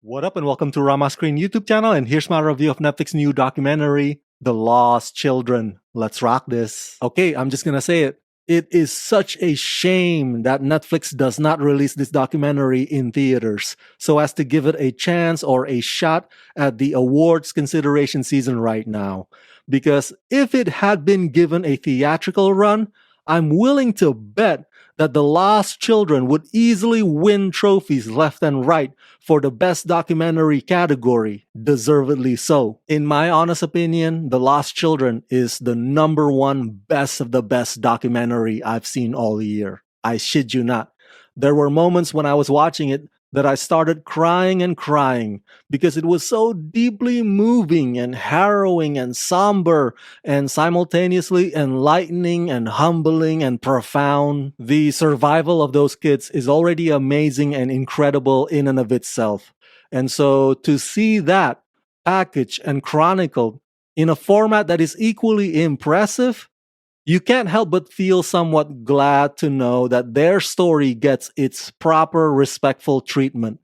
What up and welcome to Rama Screen YouTube channel, and here's my review of Netflix new documentary, The Lost Children. Let's rock this. Okay, I'm just gonna say it. It is such a shame that Netflix does not release this documentary in theaters so as to give it a chance or a shot at the awards consideration season right now. Because if it had been given a theatrical run, I'm willing to bet that The Lost Children would easily win trophies left and right for the best documentary category, deservedly so. In my honest opinion, The Lost Children is the #1 best of the best documentary I've seen all year. I shit you not. There were moments when I was watching it that I started crying and crying because it was so deeply moving and harrowing and somber and simultaneously enlightening and humbling and profound. The survival of those kids is already amazing and incredible in and of itself. And so to see that packaged and chronicled in a format that is equally impressive, you can't help but feel somewhat glad to know that their story gets its proper respectful treatment.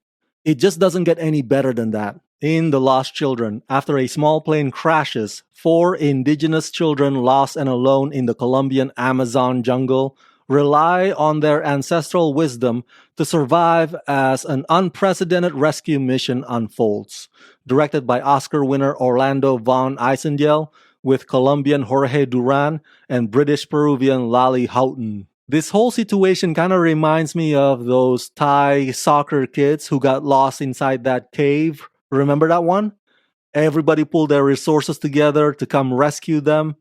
It just doesn't get any better than that. In The Lost Children, after a small plane crashes, 4 indigenous children lost and alone in the Colombian Amazon jungle rely on their ancestral wisdom to survive as an unprecedented rescue mission unfolds. Directed by Oscar winner Orlando von Eisendel, with Colombian Jorge Duran and British-Peruvian Lali Houghton. This whole situation kind of reminds me of those Thai soccer kids who got lost inside that cave. Remember that one? Everybody pulled their resources together to come rescue them.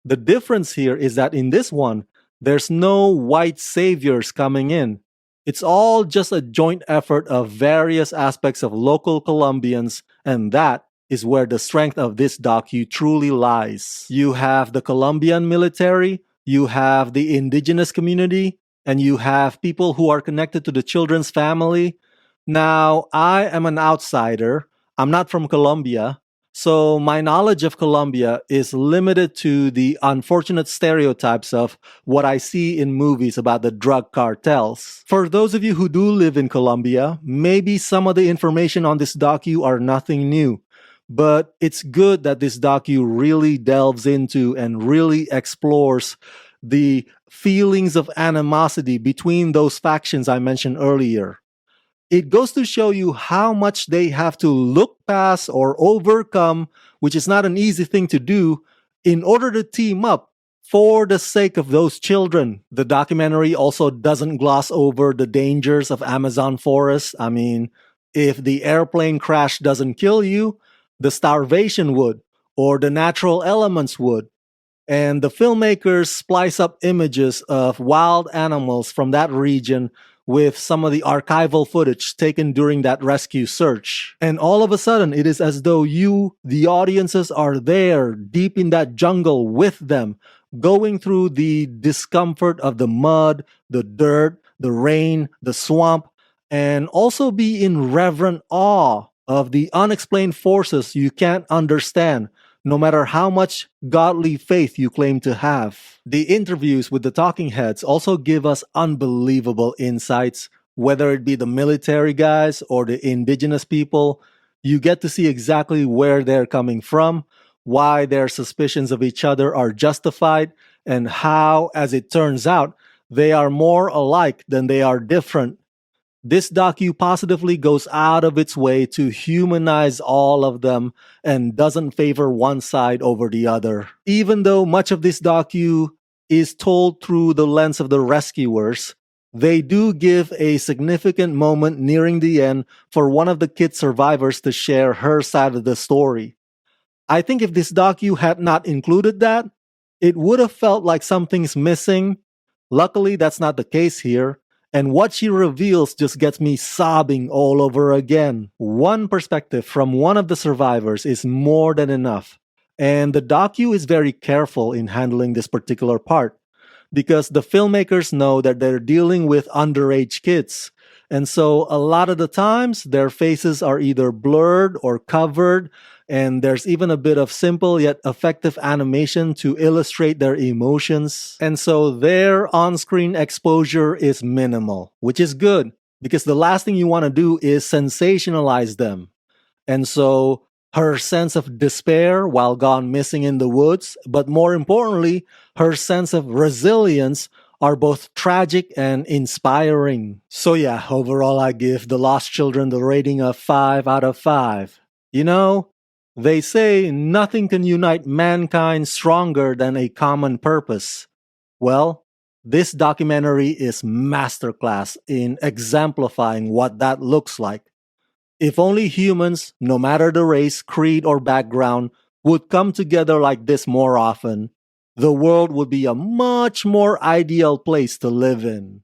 The difference here is that in this one, there's no white saviors coming in. It's all just a joint effort of various aspects of local Colombians, and that is where the strength of this docu truly lies. You have the Colombian military, you have the indigenous community, and you have people who are connected to the children's family. Now, I am an outsider. I'm not from Colombia, so my knowledge of Colombia is limited to the unfortunate stereotypes of what I see in movies about the drug cartels. For those of you who do live in Colombia, maybe some of the information on this docu are nothing new. But it's good that this docu really delves into and really explores the feelings of animosity between those factions I mentioned earlier. It goes to show you how much they have to look past or overcome, which is not an easy thing to do, in order to team up for the sake of those children. The documentary also doesn't gloss over the dangers of Amazon forest. I mean, if the airplane crash doesn't kill you, the starvation would, or the natural elements would. And the filmmakers splice up images of wild animals from that region with some of the archival footage taken during that rescue search. And all of a sudden, it is as though you, the audiences, are there deep in that jungle with them, going through the discomfort of the mud, the dirt, the rain, the swamp, and also be in reverent awe of the unexplained forces you can't understand, no matter how much godly faith you claim to have. The interviews with the talking heads also give us unbelievable insights, whether it be the military guys or the indigenous people. You get to see exactly where they're coming from, why their suspicions of each other are justified, and how, as it turns out, they are more alike than they are different. This docu positively goes out of its way to humanize all of them and doesn't favor one side over the other. Even though much of this docu is told through the lens of the rescuers, they do give a significant moment nearing the end for one of the kid survivors to share her side of the story. I think if this docu had not included that, it would have felt like something's missing. Luckily, that's not the case here. And what she reveals just gets me sobbing all over again. One perspective from one of the survivors is more than enough. And the docu is very careful in handling this particular part, because the filmmakers know that they're dealing with underage kids. And so a lot of the times their faces are either blurred or covered, and there's even a bit of simple yet effective animation to illustrate their emotions. And so their on-screen exposure is minimal, which is good. because the last thing you want to do is sensationalize them. And so her sense of despair while gone missing in the woods, but more importantly, her sense of resilience are both tragic and inspiring. So, yeah, overall, I give The Lost Children the rating of 5 out of 5. You know, they say nothing can unite mankind stronger than a common purpose. Well, this documentary is masterclass in exemplifying what that looks like. If only humans, no matter the race, creed, or background, would come together like this more often, the world would be a much more ideal place to live in.